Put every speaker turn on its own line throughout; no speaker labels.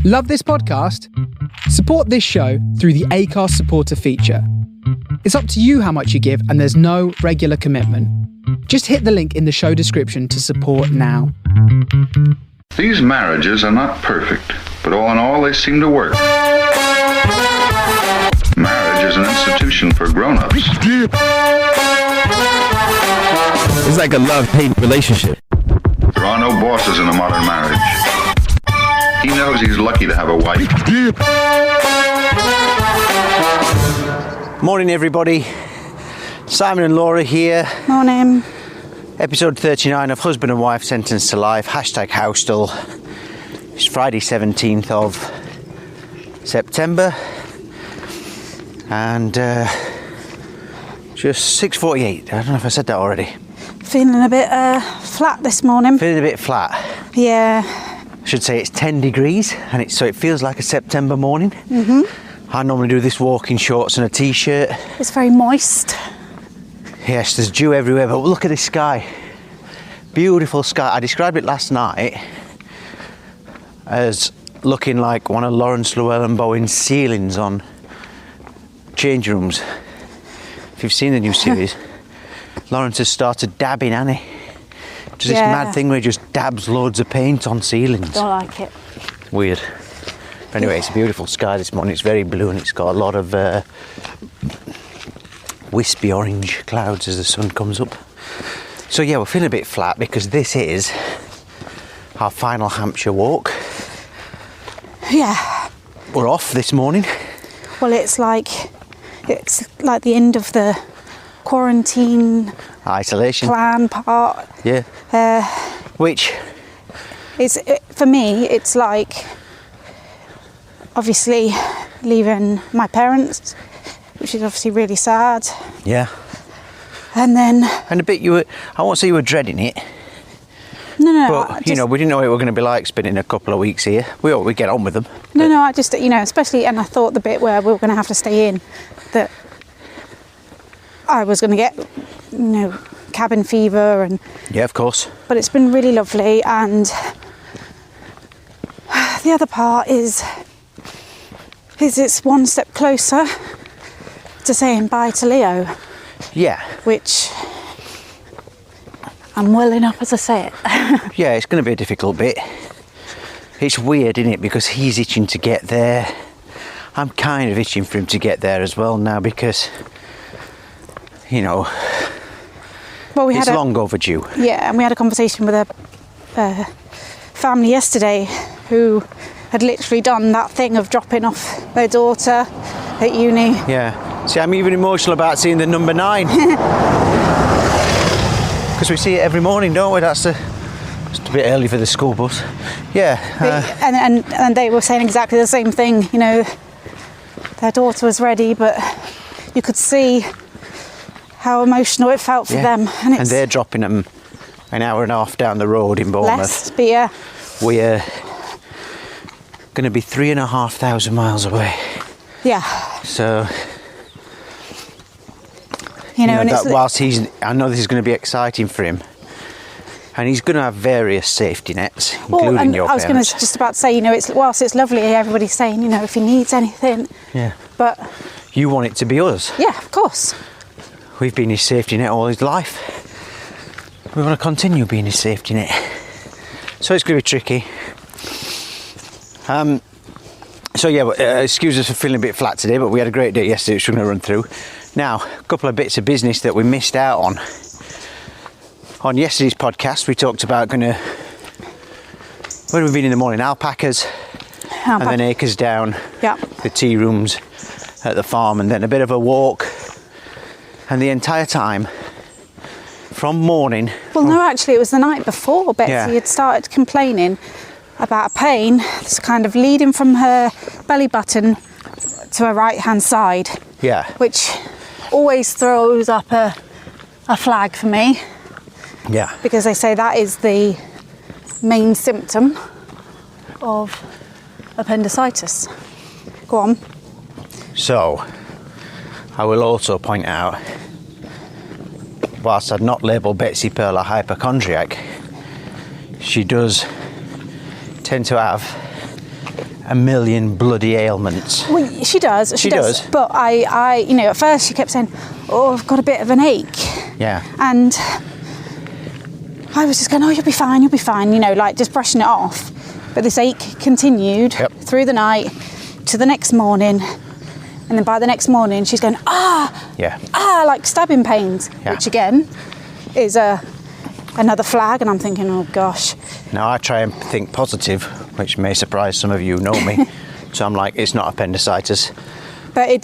Love this podcast? Support this show through the Acast supporter feature. It's up to you how much you give, and there's no regular commitment. Just hit the link in the show description to support now.
These marriages are not perfect, but all in all, they seem to work. Marriage is an institution for grown-ups.
It's like a love-hate relationship.
There are no bosses in a modern marriage. He knows he's lucky to have a wife.
Morning, everybody. Simon and Laura here.
Morning.
Episode 39 of Husband and Wife Sentenced to Life. #Houstel. It's Friday 17th of September. And just 6:48. I don't know if I said that already.
Feeling a bit flat this morning.
Feeling a bit flat.
Yeah.
I should say it's 10 degrees, and so it feels like a September morning. Mm-hmm. I normally do this walk in shorts and a t-shirt.
It's very moist.
Yes, there's dew everywhere, but look at this sky. Beautiful sky. I described it last night as looking like one of Lawrence Llewellyn-Bowen's ceilings on change rooms. If you've seen the new series, Lawrence has started dabbing Annie. Does this mad thing where he just dabs loads of paint on ceilings.
Don't like it.
Weird. Anyway, it's a beautiful sky this morning. It's very blue and it's got a lot of wispy orange clouds as the sun comes up. So yeah, we're feeling a bit flat because this is our final Hampshire walk.
Yeah.
We're off this morning.
Well, it's like the end of the quarantine
Isolation
plan part.
Yeah. Which
is for me, it's like obviously leaving my parents, which is obviously really sad.
Yeah.
And then
a bit I won't say you were dreading it.
No.
But we didn't know what it were going to be like spending a couple of weeks here. We get on with them.
No, I just especially, and I thought the bit where we were going to have to stay in, that I was going to get cabin fever and
yeah, of course.
But it's been really lovely, and the other part is it's one step closer to saying bye to Leo.
Yeah.
Which I'm welling up as I say it.
Yeah, it's going to be a difficult bit. It's weird, isn't it? Because he's itching to get there. I'm kind of itching for him to get there as well now because, well, it's long overdue.
Yeah, and we had a conversation with a family yesterday who had literally done that thing of dropping off their daughter at uni.
Yeah. See, I'm even emotional about seeing the number 9. Because we see it every morning, don't we? That's just a bit early for the school bus. Yeah.
And they were saying exactly the same thing. Their daughter was ready, but you could see how emotional it felt for them.
And they're dropping them an hour and a half down the road in Bournemouth.
Less, but yeah.
We're going to be 3,500 miles away.
Yeah.
So, whilst I know this is going to be exciting for him, and he's going to have various safety nets, including your parents.
I was going to just about say, whilst it's lovely, everybody's saying, if he needs anything.
Yeah.
But
you want it to be us.
Yeah, of course.
We've been his safety net all his life. We want to continue being his safety net. So it's going to be tricky. Excuse us for feeling a bit flat today, but we had a great day yesterday, which we're going to run through. Now, a couple of bits of business that we missed out on. On yesterday's podcast, we talked about where have we been in the morning? Alpacas. And then acres down.
Yeah.
The tea rooms at the farm, and then a bit of a walk. And the entire time, from morning...
Well, no, actually, it was the night before Betsy had started complaining about a pain that's kind of leading from her belly button to her right-hand side.
Yeah.
Which always throws up a flag for me.
Yeah.
Because they say that is the main symptom of appendicitis. Go on.
So, I will also point out, whilst I'd not labelled Betsy Pearl a hypochondriac, she does tend to have a million bloody ailments.
Well, she does. She does. But I, you know, at first she kept saying, "Oh, I've got a bit of an ache."
Yeah.
And I was just going, "Oh, you'll be fine. You'll be fine." You know, like just brushing it off. But this ache continued through the night to the next morning, and then by the next morning she's going, like stabbing pains, which again is another flag. And I'm thinking, oh gosh.
Now I try and think positive, which may surprise some of you who know me. So I'm like, it's not appendicitis.
But it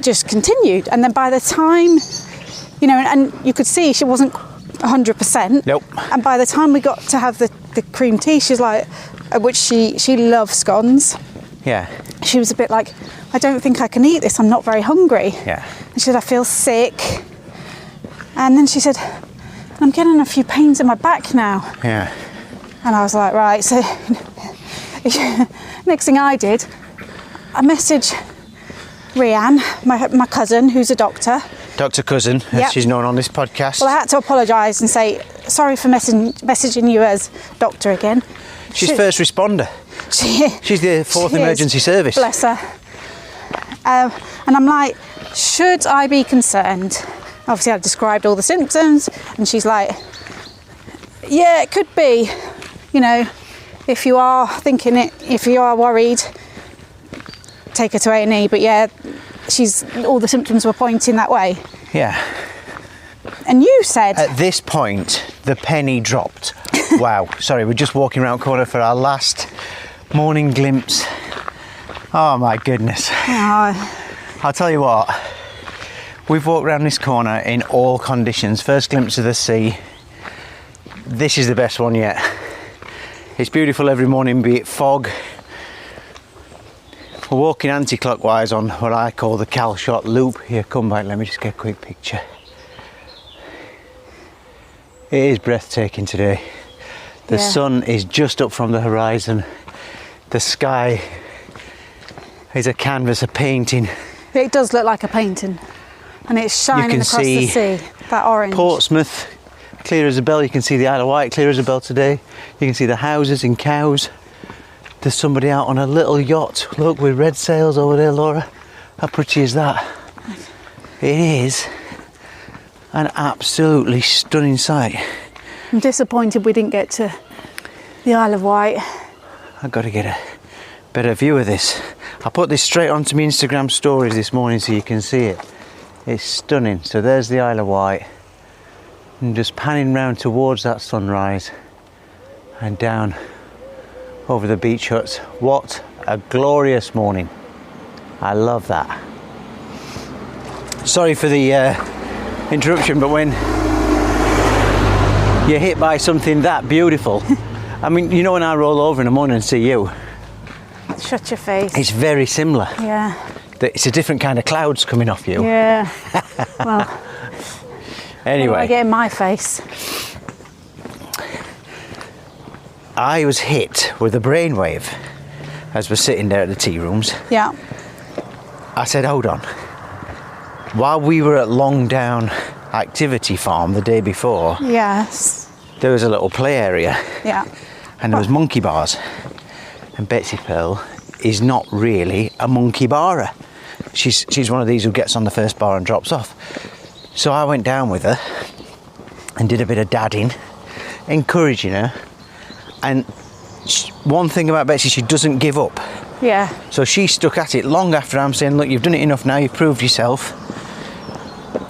just continued, and then by the time, you know, and you could see she wasn't 100%.
Nope.
And by the time we got to have the cream tea, she's like, which she loves scones.
Yeah.
She was a bit like, I don't think I can eat this. I'm not very hungry.
Yeah.
And she said, I feel sick. And then she said, I'm getting a few pains in my back now.
Yeah.
And I was like, right. So next thing I did, I messaged Rianne, my cousin, who's a doctor.
Dr. Cousin, as she's known on this podcast.
Well, I had to apologise and say, sorry for messaging you as doctor again.
She's first responder. She's the fourth emergency service.
Bless her. And I'm like, should I be concerned? Obviously, I described all the symptoms, and she's like, yeah, it could be. You know, if you are thinking it, if you are worried, take her to A&E. But yeah, all the symptoms were pointing that way.
Yeah.
And you said...
At this point, the penny dropped. Wow. Sorry, we're just walking around the corner for our last morning glimpse. Oh my goodness. I'll tell you what, we've walked around this corner in all conditions. First glimpse of the sea. This is the best one yet. It's beautiful every morning, be it fog. We're walking anti-clockwise on what I call the Calshot Loop. Here, come back, let me just get a quick picture. It is breathtaking today. The sun is just up from the horizon. The sky is a canvas, a painting.
It does look like a painting. And it's shining across the sea, that orange.
Portsmouth, clear as a bell. You can see the Isle of Wight, clear as a bell today. You can see the houses in Cowes. There's somebody out on a little yacht, look, with red sails over there, Laura. How pretty is that? It is an absolutely stunning sight.
I'm disappointed we didn't get to the Isle of Wight.
I've got to get a better view of this. I put this straight onto my Instagram stories this morning so you can see it. It's stunning. So there's the Isle of Wight. And just panning round towards that sunrise and down over the beach huts. What a glorious morning. I love that. Sorry for the interruption, but when you're hit by something that beautiful, I mean, you know, when I roll over in the morning and see you,
shut your face.
It's very similar.
Yeah.
It's a different kind of clouds coming off you.
Yeah. Well,
anyway,
I get in my face.
I was hit with a brainwave as we're sitting there at the tea rooms.
Yeah.
I said, hold on. While we were at Longdown Activity Farm the day before,
yes,
there was a little play area.
Yeah.
And there was monkey bars. And Betsy Pearl is not really a monkey barer. She's one of these who gets on the first bar and drops off. So I went down with her and did a bit of dadding, encouraging her. And one thing about Betsy, she doesn't give up.
Yeah.
So she stuck at it long after I'm saying, look, you've done it enough now, you've proved yourself.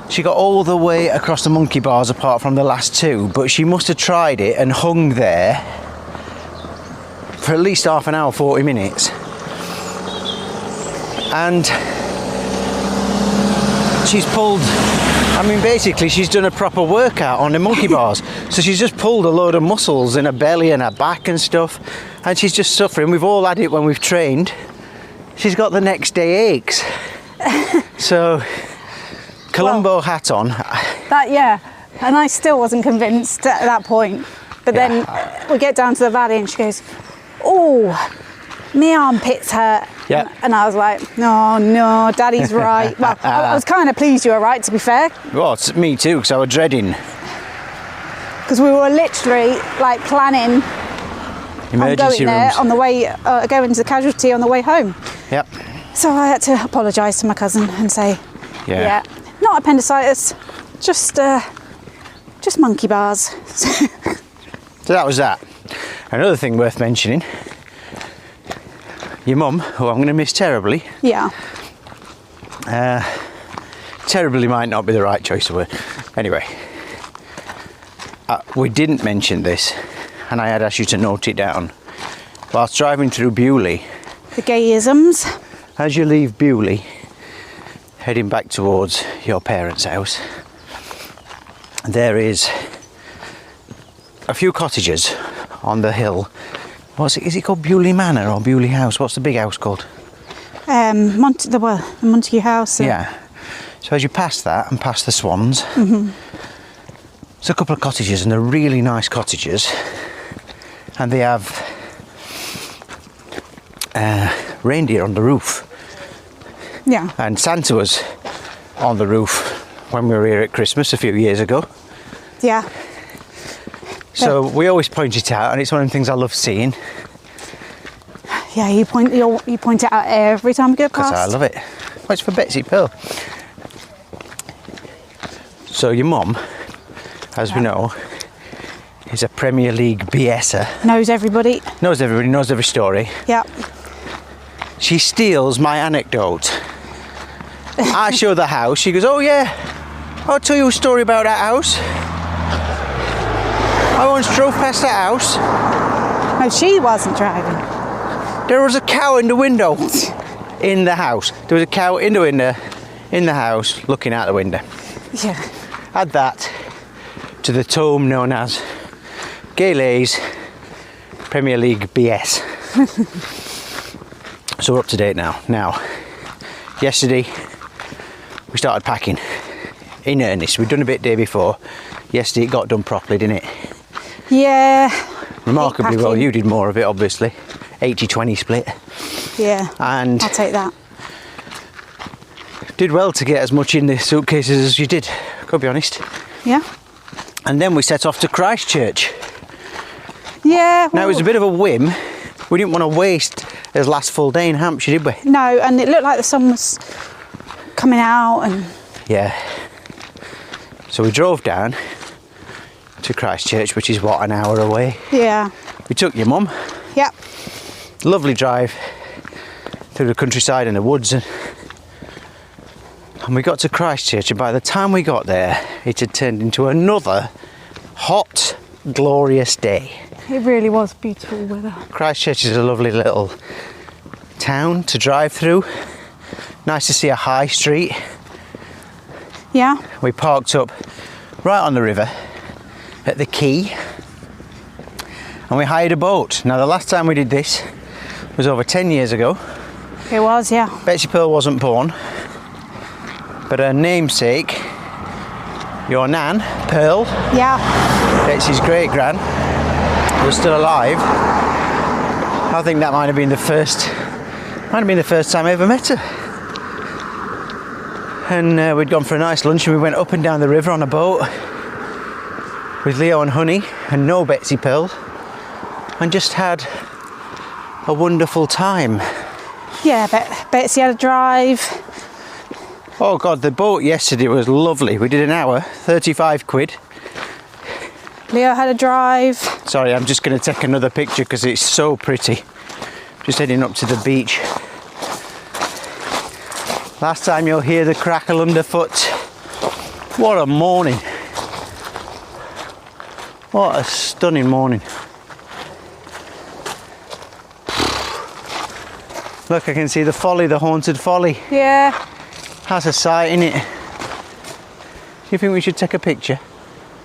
She got all the way across the monkey bars apart from the last two, but she must have tried it and hung there for at least half an hour, 40 minutes. And she's pulled, I mean, basically she's done a proper workout on the monkey bars. So she's just pulled a load of muscles in her belly and her back and stuff, and she's just suffering. We've all had it when we've trained. She's got the next day aches. So Columbo hat on.
That, yeah, and I still wasn't convinced at that point. But then we get down to the valley and she goes, oh, my armpits hurt.
Yeah.
And I was like, no, Daddy's right. Well, I was kind of pleased you were right, to be fair.
Well, it's me too, because I was dreading.
Because we were literally like planning
Emergency
there
rooms.
on the way, going to the casualty on the way home.
Yep.
So I had to apologise to my cousin and say,
Yeah.
not appendicitis, just monkey bars.
So that was that. Another thing worth mentioning, your mum, who I'm going to miss terribly.
Yeah.
Terribly might not be the right choice of word. Anyway, we didn't mention this, and I had asked you to note it down. Whilst driving through Bewley,
The gayisms.
as you leave Bewley, heading back towards your parents' house, there is a few cottages on the hill. Is it called Bewley Manor or Bewley House? What's the big house called?
The Montague House.
Yeah. So as you pass that and past the swans, there's a couple of cottages, and they're really nice cottages, and they have reindeer on the roof.
Yeah.
And Santa was on the roof when we were here at Christmas a few years ago.
Yeah.
So we always point it out, and it's one of the things I love seeing.
Yeah, you point it out every time we go past.
Because I love it. Well, it's for Betsy Pearl. So your mum, as we know, is a Premier League BSer.
Knows everybody.
Knows everybody, knows every story.
Yeah.
She steals my anecdote. I show the house, she goes, oh yeah, I'll tell you a story about that house. I once drove past that house.
No, she wasn't driving.
There was a cow in the window in the house. There was a cow in the window in the house looking out the window.
Yeah.
Add that to the tome known as Gayley's Premier League BS. So we're up to date now. Now, yesterday we started packing in earnest. We'd done a bit day before. Yesterday it got done properly, didn't it?
Yeah.
Remarkably well.
packing.
You did more of it, obviously. 80-20 split.
Yeah.
And
I'll take that.
did well to get as much in the suitcases as you did, gotta be honest.
Yeah.
And then we set off to Christchurch.
Yeah.
Now it was a
well,
bit of a whim. We didn't want to waste his last full day in Hampshire, did we?
No, and it looked like the sun was coming out, and
Yeah. So we drove down to Christchurch, which is what, an hour away.
yeah.
We took your mum.
Yep.
Lovely drive through the countryside and the woods, and we got to Christchurch, and by the time we got there it had turned into another hot, glorious day.
It really was beautiful weather.
Christchurch is a lovely little town to drive through. Nice to see a high street.
Yeah.
We parked up right on the river at the quay, and we hired a boat. Now the last time we did this was over 10 years ago.
It was, yeah.
Betsy Pearl wasn't born, but her namesake, your nan, Pearl,
Yeah.
Betsy's great gran, was still alive. I think that might have been the first time I ever met her. And we'd gone for a nice lunch, and we went up and down the river on a boat with Leo and Honey and no Betsy Pearl, and just had a wonderful time.
Yeah, Betsy had a drive.
Oh God, the boat yesterday was lovely. We did an hour, 35 quid.
Leo had a drive.
Sorry, I'm just going to take another picture because it's so pretty. Just heading up to the beach. Last time you'll hear the crackle underfoot. What a morning. What a stunning morning. Look, I can see the folly, the haunted folly.
Yeah.
That's a sight, innit? Do you think we should take a picture?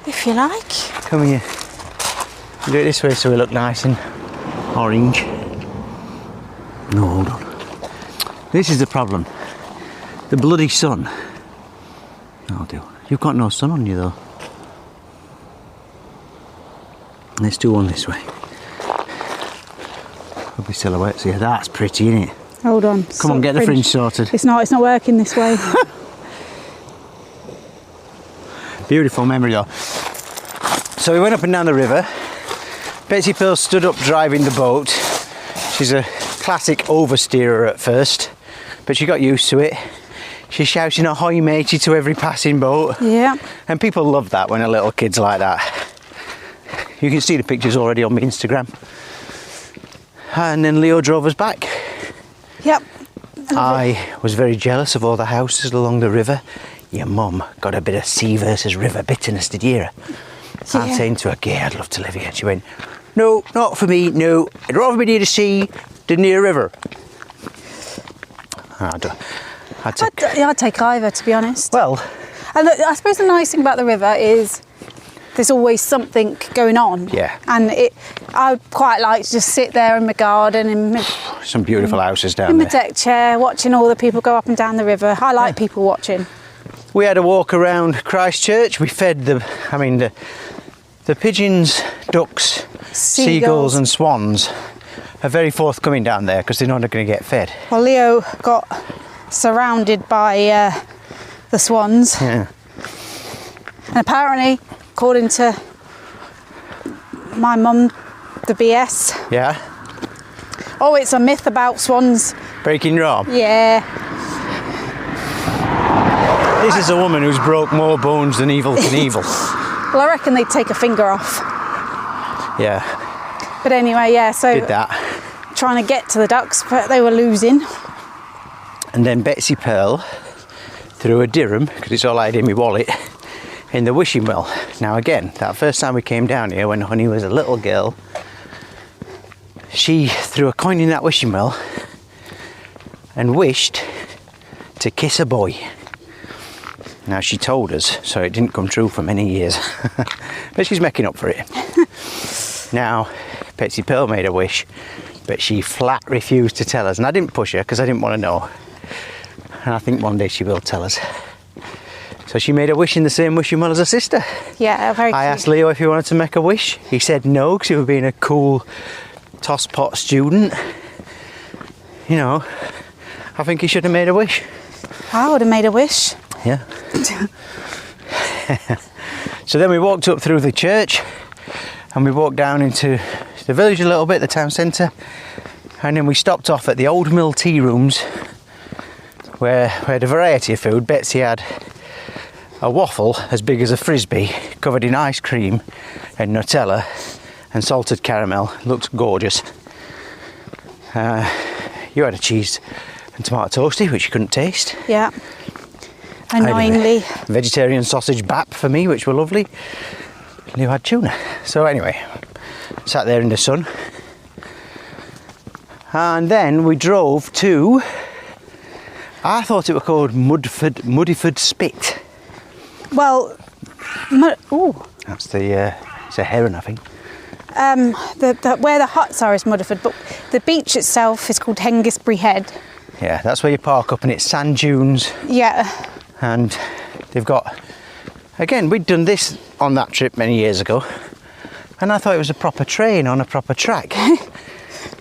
If you like.
Come here. Do it this way so we look nice and orange. No, hold on. This is the problem. The bloody sun. Oh dear. You've got no sun on you though. Let's do one this way. Probably silhouettes here. That's pretty, isn't it?
Hold on.
Come on, get the fringe sorted.
It's not working this way.
Beautiful memory though. So we went up and down the river, Betsy Pearl stood up driving the boat. She's a classic oversteerer at first, but she got used to it. She's shouting ahoy matey to every passing boat.
Yeah.
And people love that when a little kid's like that. You can see the pictures already on my Instagram. And then Leo drove us back.
Yep.
I was very jealous of all the houses along the river. Your mum got a bit of sea versus river bitterness, did you hear her?
Yeah.
I'm saying to her, "Gay, I'd love to live here." And she went, "No, not for me, no. I'd rather be near the sea than near a river."
I'd take either, to be honest.
Well,
And look, I suppose the nice thing about the river is there's always something going on.
Yeah.
And I would quite like to just sit there in my garden in
some beautiful houses down
my
there.
deck chair, watching all the people go up and down the river. I like people watching.
We had a walk around Christchurch. We fed the pigeons, ducks, seagulls and swans are very forthcoming down there because they're not going to get fed.
Well, Leo got surrounded by the swans.
Yeah.
And apparently, according to my mum, the BS,
Yeah?
oh, it's a myth about swans.
Breaking your arm?
Yeah.
This is a woman who's broke more bones than Evel Knievel.
Well, I reckon they'd take a finger off.
Yeah,
But anyway, yeah, so
did that.
trying to get to the ducks, but they were losing.
And then Betsy Pearl threw a dirham, because it's all I had in my wallet, in the wishing well. Now again, that first time we came down here when Honey was a little girl, she threw a coin in that wishing well and wished to kiss a boy. Now she told us, so it didn't come true for many years. But she's making up for it. Now, Betsy Pearl made a wish, but she flat refused to tell us. And I didn't push her because I didn't want to know. And I think one day she will tell us. So she made a wish in the same wishing well as her sister.
Yeah, very
I
cute.
asked Leo if he wanted to make a wish. He said no, because he was being a cool tosspot student. You know, I think he should have made a wish.
I would have made a wish.
Yeah. So then we walked up through the church and we walked down into the village a little bit, the town centre, and then we stopped off at the Old Mill tea rooms where we had a variety of food. Betsy had a waffle as big as a frisbee covered in ice cream and Nutella and salted caramel. Looked gorgeous. You had a cheese and tomato toastie, which you couldn't taste.
Yeah.
I had a
Annoyingly.
vegetarian sausage bap for me, which were lovely. Leo had tuna. So anyway, sat there in the sun. And then we drove to, I thought it was called Mudeford Spit.
Well, ooh.
That's it's a heron, I think.
Where the huts are is Mudeford, but the beach itself is called Hengistbury Head.
Yeah, that's where you park up and it's sand dunes.
Yeah.
And they've got, again, we'd done this on that trip many years ago. And I thought it was a proper train on a proper track.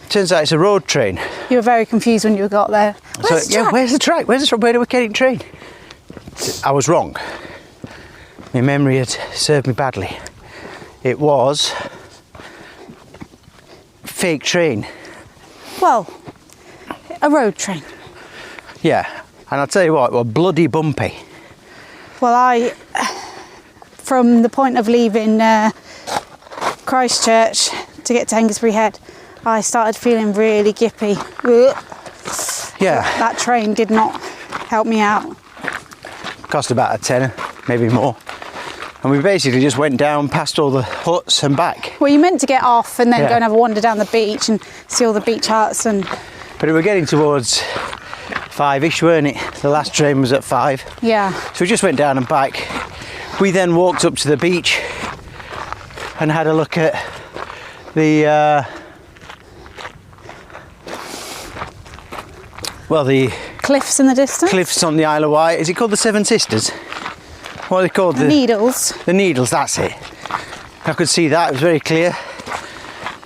Turns out it's a road train.
You were very confused when you got there. Where's the track?
Where's the track? Where do we get in train? I was wrong. My memory had served me badly. It was fake train.
Well, a road train.
Yeah, and I'll tell you what, it was bloody bumpy.
Well, from the point of leaving Christchurch to get to Hengistbury Head, I started feeling really gippy.
Yeah.
That train did not help me out.
Cost about a tenner, maybe more. And we basically just went down past all the huts and back.
Well, you meant to get off and then
Yeah.
go and have a wander down the beach and see all the beach huts and...
But we were getting towards 5-ish, weren't it? The last train was at 5.
Yeah.
So we just went down and back. We then walked up to the beach and had a look at the the
Cliffs in the distance.
cliffs on the Isle of Wight. Is it called the Seven Sisters? What are they called?
The Needles.
The Needles, that's it. I could see that, it was very clear.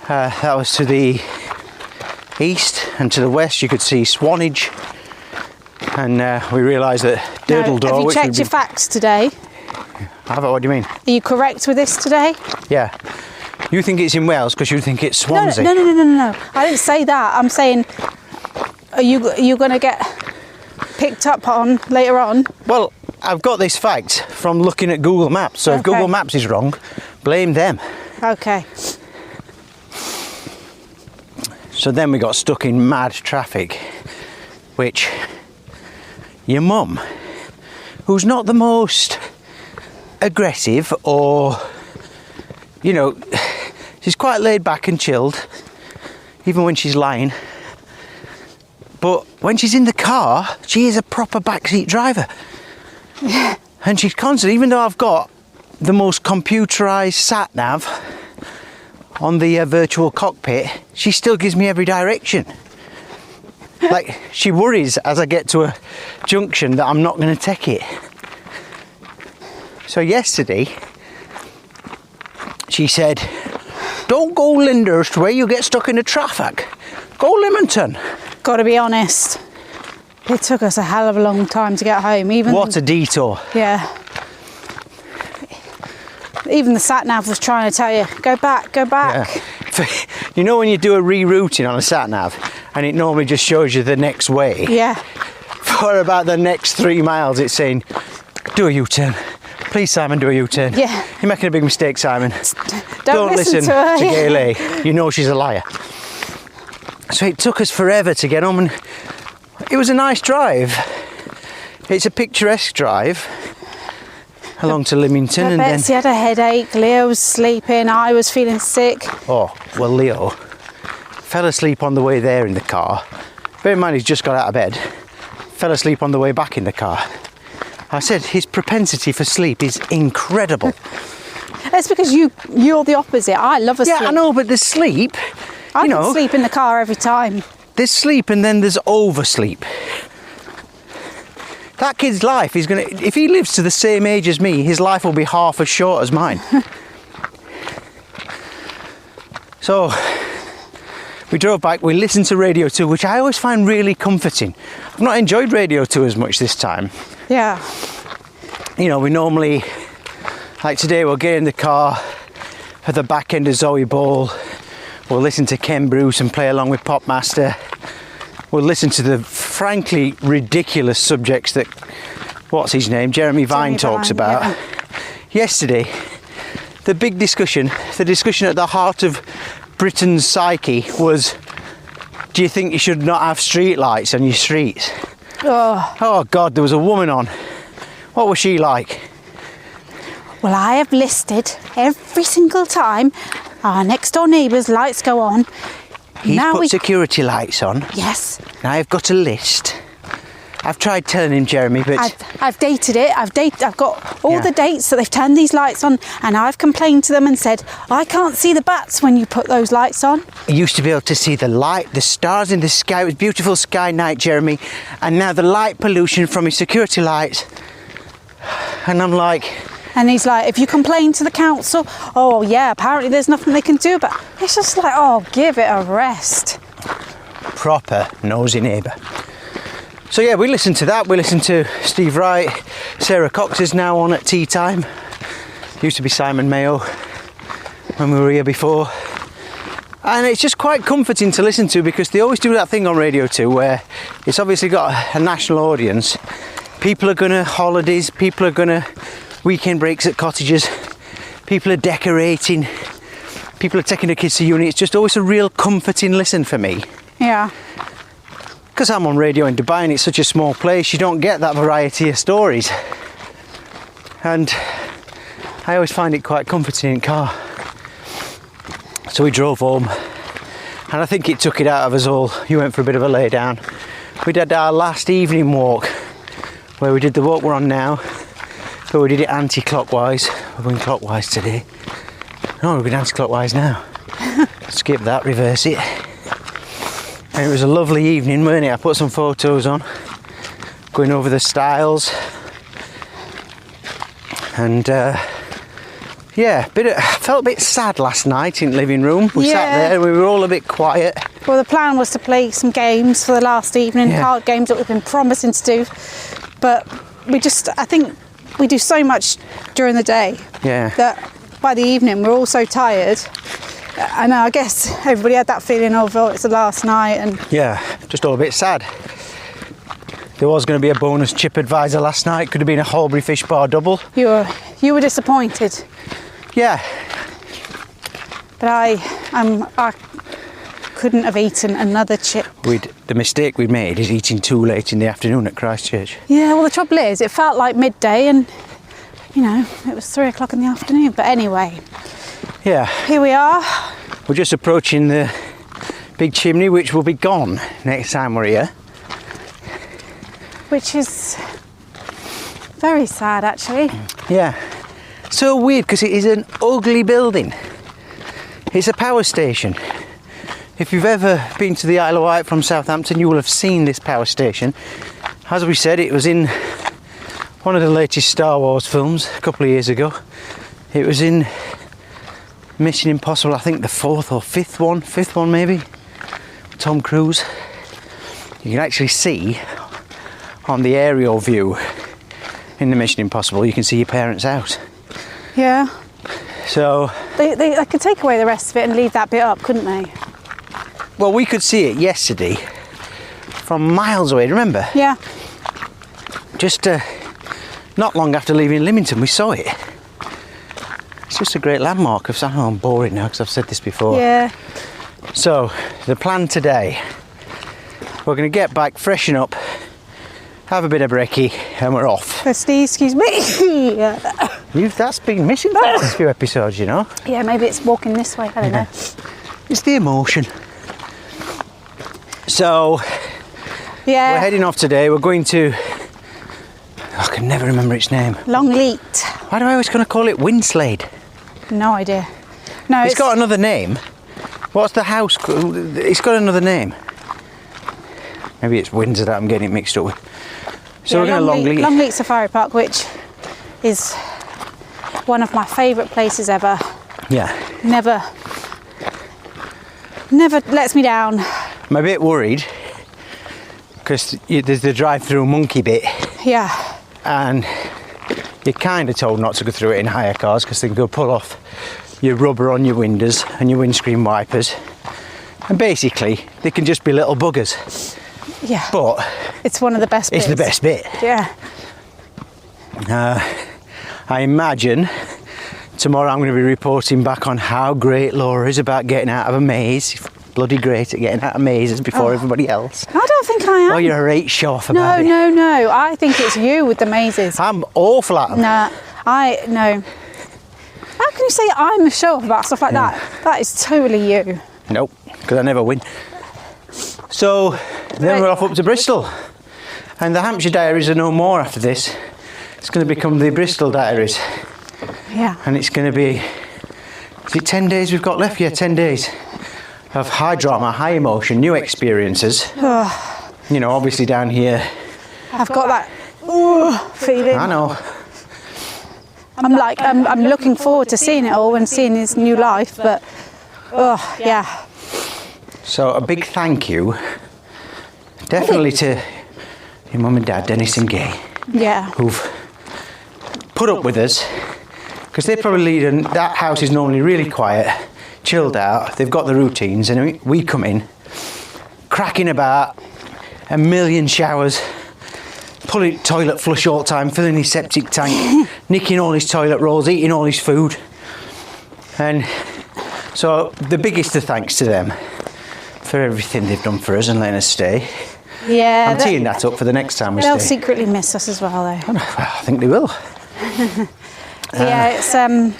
That was to the east, and to the west you could see Swanage. And we realised that Durdledore,
Have you
which
checked
would
your
be...
facts today?
What do you mean?
Are you correct with this today?
Yeah. You think it's in Wales because you think it's
No,
Swansea?
no. I didn't say that. I'm saying, are you going to get picked up on later on?
Well, I've got this fact from looking at Google Maps. So if
Okay.
Google Maps is wrong, blame them.
Okay.
So then we got stuck in mad traffic, which your mum, who's not the most aggressive or, you know, she's quite laid back and chilled, even when she's lying. But when she's in the car, she is a proper backseat driver. And she's constantly, even though I've got the most computerised sat-nav on the virtual cockpit, she still gives me every direction. Like, she worries as I get to a junction that I'm not going to take it. So yesterday, she said, don't go Lyndhurst where you get stuck in the traffic. Go Lymington.
Got to be honest, it took us a hell of a long time to get home. Even
What a detour.
Yeah. Even the sat-nav was trying to tell you, go back, go back.
Yeah. You know when you do a rerouting on a sat-nav and it normally just shows you the next way?
Yeah.
For about the next 3 miles it's saying, do a U-turn. Please, Simon, do a U-turn.
Yeah.
You're making a big mistake, Simon.
Don't listen to her.
to
Yeah.
Gayle. You know she's a liar. So it took us forever to get home, and it was a nice drive. It's a picturesque drive along to Lymington, and then
Betsy had a headache, Leo was sleeping, I was feeling sick.
oh well, Leo fell asleep on the way there in the car. Bear in mind he's just got out of bed. Fell asleep on the way back in the car. I said his propensity for sleep is incredible.
That's because you're the opposite. I love a
Yeah,
sleep.
I know, but there's sleep.
I
you know,
can sleep in the car every time.
there's sleep and then there's oversleep. That kid's life is gonna, if he lives to the same age as me, his life will be half as short as mine. So we drove back, we listened to Radio 2, which I always find really comforting. I've not enjoyed Radio 2 as much this time.
Yeah.
You know, we normally, like today, we'll get in the car at the back end of Zoe Ball. We'll listen to Ken Bruce and play along with Popmaster. We'll listen to the frankly ridiculous subjects that, what's his name, Jeremy Vine talks
Vine,
about.
yeah.
Yesterday, the big discussion, the discussion at the heart of Britain's psyche was, do you think you should not have street lights on your streets? Oh God, there was a woman on. What was she like?
Well, I have listed every single time our next door neighbour's lights go on.
He's put security lights on.
Yes.
Now I've got a list. I've tried telling him, Jeremy, but
I've dated it. I've got all
Yeah.
the dates that they've turned these lights on, and I've complained to them and said, I can't see the bats when you put those lights on.
I used to be able to see the light, the stars in the sky. It was beautiful sky night, Jeremy. And now the light pollution from his security lights. And I'm like,
And he's like, if you complain to the council, oh yeah, apparently there's nothing they can do. But it's just like, oh, give it a rest.
proper nosy neighbour. So yeah, we listened to that. We listened to Steve Wright. Sarah Cox is now on at tea time. Used to be Simon Mayo when we were here before. And it's just quite comforting to listen to, because they always do that thing on Radio 2 where it's obviously got a national audience. People are going to holidays, people are going to weekend breaks at cottages, people are decorating, people are taking their kids to uni. It's just always a real comforting listen for me.
Yeah.
Because I'm on radio in Dubai and it's such a small place, you don't get that variety of stories. And I always find it quite comforting in car. So we drove home, and I think it took it out of us all. You went for a bit of a lay down. We did our last evening walk, where we did the walk we're on now, but we did it anti-clockwise. We're going clockwise today. No, we're going anti-clockwise now. Skip that, reverse it. And it was a lovely evening, weren't it? I put some photos on, going over the styles. And yeah, I felt a bit sad last night in the living room. We sat there and we were all a bit quiet.
Well, the plan was to play some games for the last evening, card games that we've been promising to do. But I think we do so much during the day that by the evening, we're all so tired. And I guess everybody had that feeling of, oh, it's the last night. And
Yeah, just all a bit sad. There was going to be a bonus chip advisor last night. Could have been a Holbury fish bar double.
you were disappointed.
Yeah,
But I couldn't have eaten another chip.
the mistake we'd made is eating too late in the afternoon at Christchurch.
Yeah, well, the trouble is, it felt like midday and, you know, it was 3 o'clock in the afternoon. But anyway,
Yeah,
here we are.
we're just approaching the big chimney, which will be gone next time we're here.
Which is very sad, actually.
Yeah, so weird because it is an ugly building. It's a power station. If you've ever been to the Isle of Wight from Southampton, you will have seen this power station. As we said, it was in one of the latest Star Wars films a couple of years ago. It was in Mission Impossible, I think the fifth one maybe, Tom Cruise. You can actually see on the aerial view in the Mission Impossible, you can see your parents' house.
Yeah.
So,
They could take away the rest of it and leave that bit up, couldn't they?
well, we could see it yesterday from miles away, remember?
Yeah.
Just not long after leaving Lymington, we saw it. It's just a great landmark. I know I'm boring now because I've said this before.
Yeah.
So, the plan today, we're going to get back, freshen up, have a bit of brekkie, and we're off.
Firstly, excuse me.
That's been missing for the last few episodes, you know.
Yeah, maybe it's walking this way. I don't know.
It's the emotion. So,
Yeah.
we're heading off today. We're going to... I can never remember its name.
Longleat.
Why do I always going to call it Winslade?
No idea. No,
It's got another name. What's the house called? It's got another name. Maybe it's Windsor that I'm getting it mixed up with. So we're going to Longleat.
Longleat Safari Park, which is one of my favourite places ever.
Yeah.
Never lets me down.
I'm a bit worried because there's the drive-through monkey bit,
Yeah.
and you're kind of told not to go through it in hire cars because they can go pull off your rubber on your windows and your windscreen wipers, and basically they can just be little buggers.
Yeah.
But
It's one of the best bits.
it's the best bit.
Yeah.
I imagine tomorrow I'm going to be reporting back on how great Laura is about getting out of a maze. Bloody great at getting out of mazes before everybody else.
I don't think I am.
Oh, you're a right show off about it.
No. I think it's you with the mazes.
I'm awful at them.
No. How can you say I'm a show off about stuff like that? That is totally you.
Nope, because I never win. So then we're off up to Bristol, and the Hampshire Diaries are no more after this. It's going to become the Bristol Diaries,
Yeah.
and it's going to be, is it 10 days we've got left? Yeah, 10 days of high drama, high emotion, new experiences. You know, obviously down here,
I've got that feeling.
I know.
I'm looking forward to seeing it all and seeing his new life, but yeah.
So a big thank you, definitely to your mum and dad, Dennis and Gay,
Yeah.
who've put up with us, because they probably lead, and that house is normally really quiet, chilled out, they've got the routines, and we come in cracking about, a million showers, pulling toilet flush all the time, filling his septic tank, nicking all his toilet rolls, eating all his food. And so the biggest of thanks to them for everything they've done for us and letting us stay.
Yeah.
I'm teeing that up for the next time we
They'll
stay.
secretly miss us as well, though.
I think they will.
Yeah, it's
And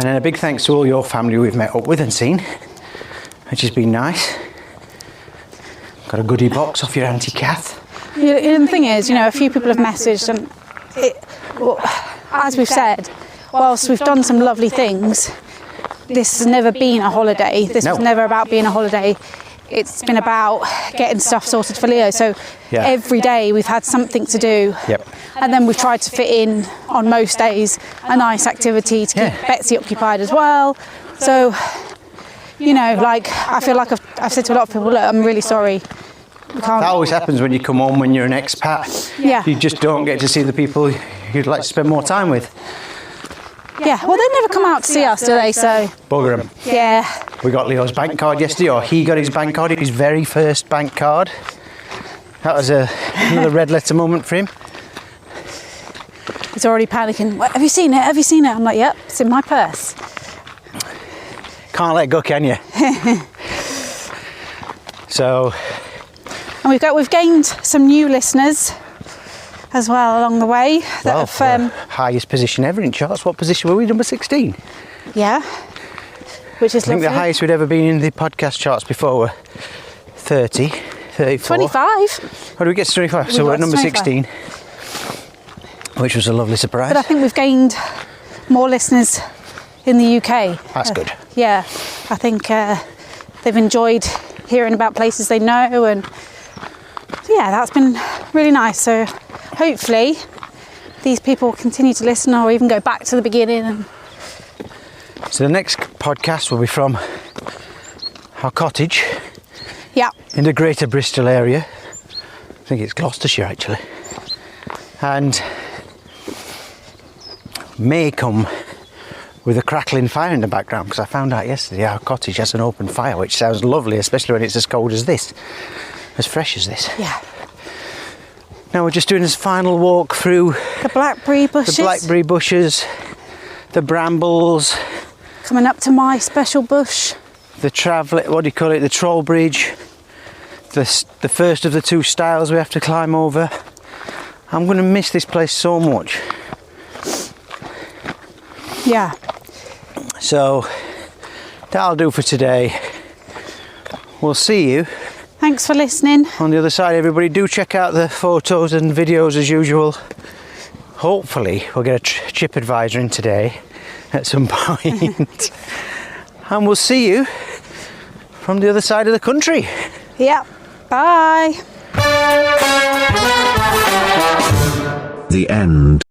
then a big thanks to all your family we've met up with and seen, which has been nice. Got a goodie box off your Auntie Kath.
the thing is, a few people have messaged, and as we've said, whilst we've done some lovely things, this has never been a holiday. This was never about being a holiday. It's been about getting stuff sorted for Leo. So every day we've had something to do.
Yep.
And then we've tried to fit in on most days a nice activity to keep Betsy occupied as well. So, I feel like I've said to a lot of people, look, I'm really sorry. We can't.
That always happens when you come home when you're an expat.
Yeah.
You just don't get to see the people you'd like to spend more time with.
Yeah, well, they never come out to see us, do they? So,
Bugger 'em.
yeah.
We got Leo's bank card yesterday, or he got his bank card, his very first bank card. That was another red letter moment for him.
He's already panicking. Have you seen it? Have you seen it? I'm like, yep, it's in my purse.
Can't let go, can you? So,
And we've gained some new listeners as well along the way. That have,
highest position ever in charts. What position were we? Number 16.
yeah, which is
I think
lovely.
the highest we'd ever been in the podcast charts before were 30, 34.
25.
How do we get to 25? So
got
we're at
to
number
25.
16, which was a lovely surprise.
But I think we've gained more listeners in the UK.
That's good.
Yeah, I think they've enjoyed hearing about places they know, and yeah, that's been really nice. So hopefully these people continue to listen, or even go back to the beginning. And
So the next podcast will be from our cottage
yeah,
in the greater Bristol area. I think it's Gloucestershire actually. And may come with a crackling fire in the background, because I found out yesterday our cottage has an open fire, which sounds lovely, especially when it's as cold as this, as fresh as this.
yeah.
Now we're just doing this final walk through
The blackberry bushes.
the blackberry bushes, the brambles,
Coming up to my special bush.
the what do you call it, the troll bridge, the first of the two stiles we have to climb over. I'm going to miss this place so much.
Yeah.
So that'll do for today. We'll see you
Thanks for listening.
on the other side, everybody. Do check out the photos and videos as usual. Hopefully we'll get a trip advisor in today at some point. And we'll see you from the other side of the country.
Yeah. Bye.
The end.